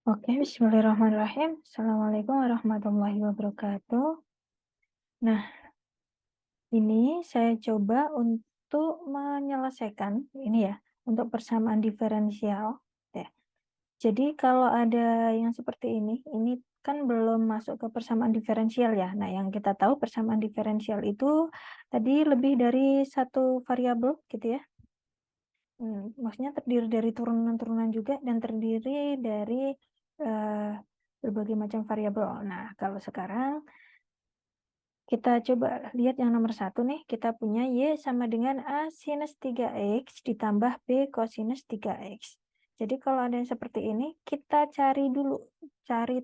Oke, bismillahirrahmanirrahim. Assalamualaikum warahmatullahi wabarakatuh. Nah, ini saya coba untuk menyelesaikan ini ya, untuk persamaan diferensial. Ya. Jadi kalau ada yang seperti ini kan belum masuk ke persamaan diferensial ya. Nah, yang kita tahu persamaan diferensial itu tadi lebih dari satu variabel gitu ya. Maksudnya terdiri dari turunan-turunan juga dan terdiri dari eh, berbagai macam variabel. Nah, kalau sekarang kita coba lihat yang nomor satu nih, kita punya Y sama dengan A sinus 3X ditambah B cosinus 3X. Jadi kalau ada yang seperti ini, kita cari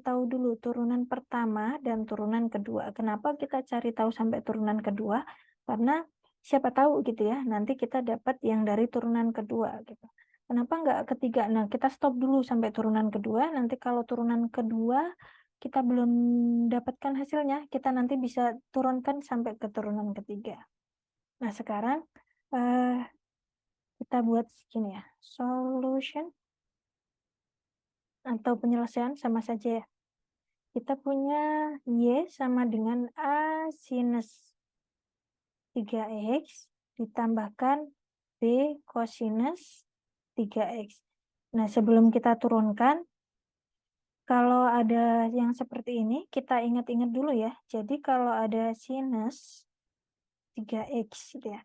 tahu dulu turunan pertama dan turunan kedua. Kenapa kita cari tahu sampai turunan kedua? Karena siapa tahu gitu ya, nanti kita dapat yang dari turunan kedua gitu. Kenapa nggak ketiga? Nah, kita stop dulu sampai turunan kedua, nanti kalau turunan kedua kita belum dapatkan hasilnya, kita nanti bisa turunkan sampai ke turunan ketiga. Nah, sekarang eh, kita buat segini ya, solution atau penyelesaian sama saja ya. Kita punya Y sama dengan A sinus 3X ditambahkan B cosinus 3X. Nah, sebelum kita turunkan, kalau ada yang seperti ini, kita ingat-ingat dulu ya. Jadi kalau ada sinus 3X gitu ya.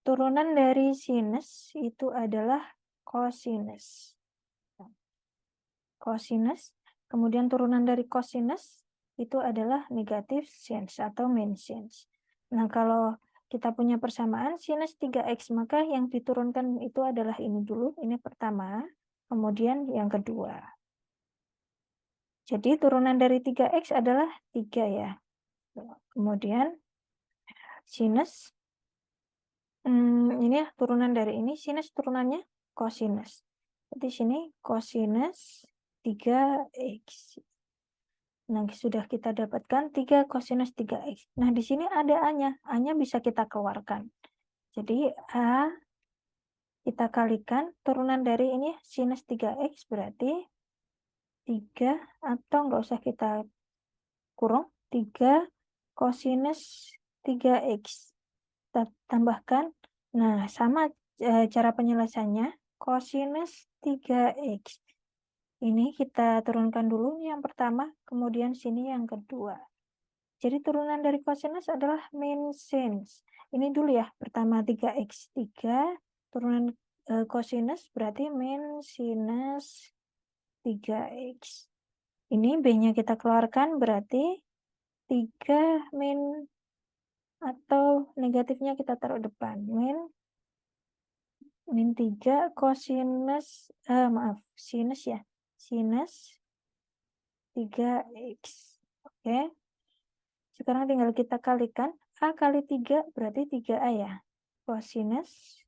Turunan dari sinus itu adalah cosinus. Cosinus. Kemudian turunan dari cosinus itu adalah negatif sinus atau min sinus. Nah, kalau kita punya persamaan sinus 3X, maka yang diturunkan itu adalah ini dulu. Ini pertama. Kemudian yang kedua. Jadi turunan dari 3X adalah 3 ya. Kemudian sinus. Ini ya turunan dari ini. Sinus turunannya cosinus. Di sini cosinus 3X. Nah, sudah kita dapatkan 3 cosinus 3X. Nah, di sini ada A-nya. A-nya bisa kita keluarkan. Jadi, A kita kalikan turunan dari ini sinus 3X berarti 3 atau nggak usah kita kurung 3 cosinus 3X. Kita tambahkan. Nah, sama cara penyelesaiannya cosinus 3X. Ini kita turunkan dulu yang pertama, kemudian sini yang kedua. Jadi turunan dari cosinus adalah min sinus. Ini dulu ya, pertama 3x. 3 turunan cosinus berarti min sinus 3x. Ini B-nya kita keluarkan berarti 3 min atau negatifnya kita taruh depan. Min 3 cosinus, maaf, sinus ya. Sinus 3x. Oke. Sekarang tinggal kita kalikan. A kali 3 berarti 3A ya. Cosinus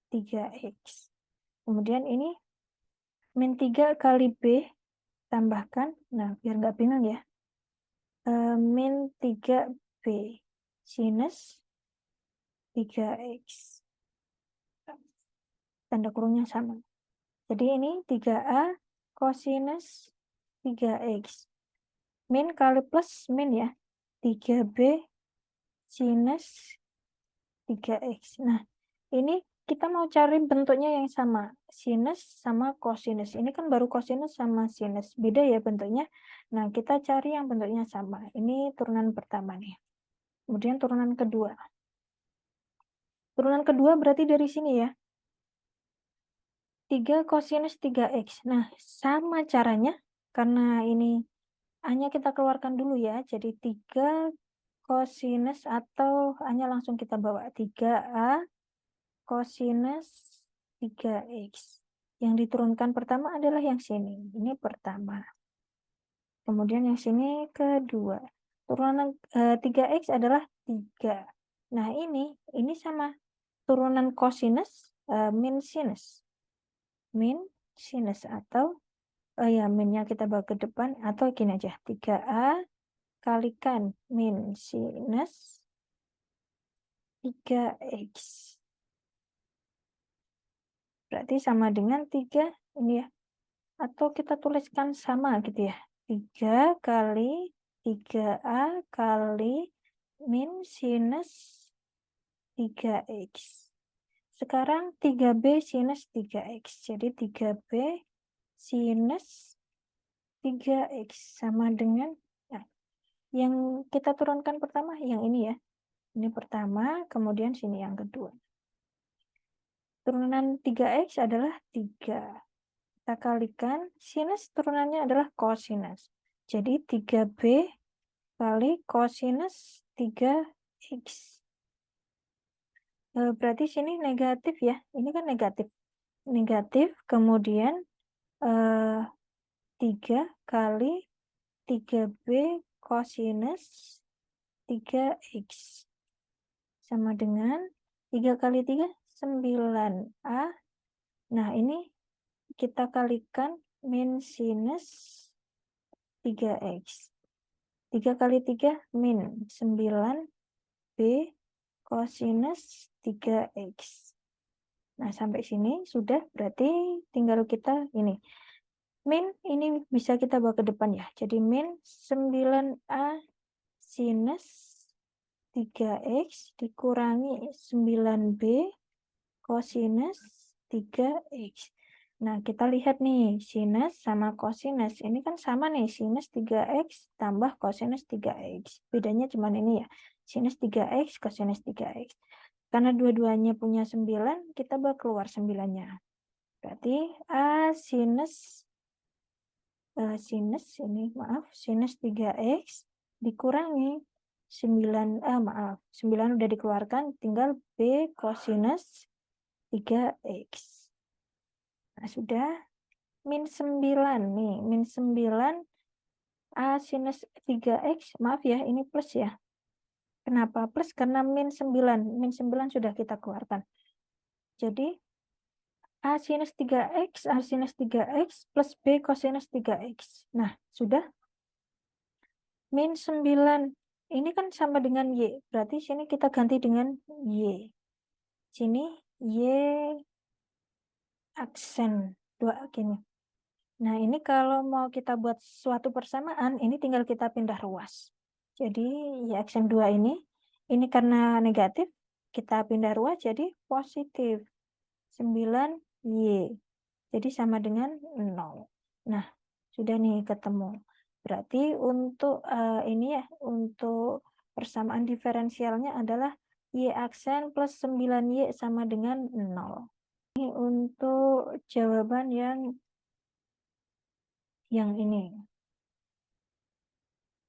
3X. Kemudian ini min 3 kali B tambahkan. Nah, biar nggak bingung ya. Min 3B sinus 3X. Tanda kurungnya sama. Jadi ini 3A cosinus 3X. Min kali plus min ya. 3B sinus 3X. Nah, ini kita mau cari bentuknya yang sama. Sinus sama cosinus. Ini kan baru cosinus sama sinus. Beda ya bentuknya. Nah, kita cari yang bentuknya sama. Ini turunan pertama nih. Kemudian turunan kedua. Turunan kedua berarti dari sini ya. 3 cosinus 3X. Nah, sama caranya. Karena ini hanya kita keluarkan dulu ya. Jadi 3 cosinus atau hanya langsung kita bawa 3A cosinus 3X. Yang diturunkan pertama adalah yang sini. Ini pertama. Kemudian yang sini kedua. Turunan 3X adalah 3. Nah, ini sama. Turunan cosinus min sinus. Min sinus atau ya minnya kita bawa ke depan atau gini aja. 3A kalikan min sinus 3X. Berarti sama dengan 3 ini ya. Atau kita tuliskan sama gitu ya. 3 kali 3A kali min sinus 3X. Sekarang 3B sinus 3X. Jadi 3B sinus 3X sama dengan, nah, yang kita turunkan pertama yang ini ya. Ini pertama, kemudian sini yang kedua. Turunan 3X adalah 3. Kita kalikan, sinus turunannya adalah kosinus. Jadi 3B kali kosinus 3X. Berarti sini negatif ya. Ini kan negatif. Negatif, kemudian 3 kali 3B kosinus 3X. Sama dengan 3 kali 3, 9A. Nah, ini kita kalikan min sinus 3X. 3 kali 3 min 9B kosinus 3X. Nah, sampai sini sudah, berarti tinggal kita ini. Min ini bisa kita bawa ke depan ya. Jadi min 9A sinus 3X dikurangi 9B kosinus 3X. Nah, kita lihat nih, sinus sama kosinus. Ini kan sama nih, sinus 3X tambah kosinus 3X. Bedanya cuma ini ya, sinus 3X, kosinus 3X. Karena dua-duanya punya 9, kita bawa keluar 9-nya. Berarti A sinus, sinus 3X dikurangi 9 udah dikeluarkan, tinggal B kosinus 3X. Nah, sudah min 9 nih, min 9 A sinus 3X, maaf ya, ini plus ya. Kenapa plus? Karena min 9, min 9 sudah kita keluarkan. Jadi A sinus 3X plus B kosinus 3X. Nah, sudah. Min 9, ini kan sama dengan Y, berarti sini kita ganti dengan Y. Sini Y aksen 2 gini. Nah, ini kalau mau kita buat suatu persamaan, ini tinggal kita pindah ruas. Jadi, Y aksen 2 ini karena negatif, kita pindah ruas jadi positif. 9Y. Jadi sama dengan 0. Nah, sudah nih ketemu. Berarti untuk ini ya, untuk persamaan diferensialnya adalah Y aksen plus 9Y sama dengan 0. Ini untuk jawaban yang ini.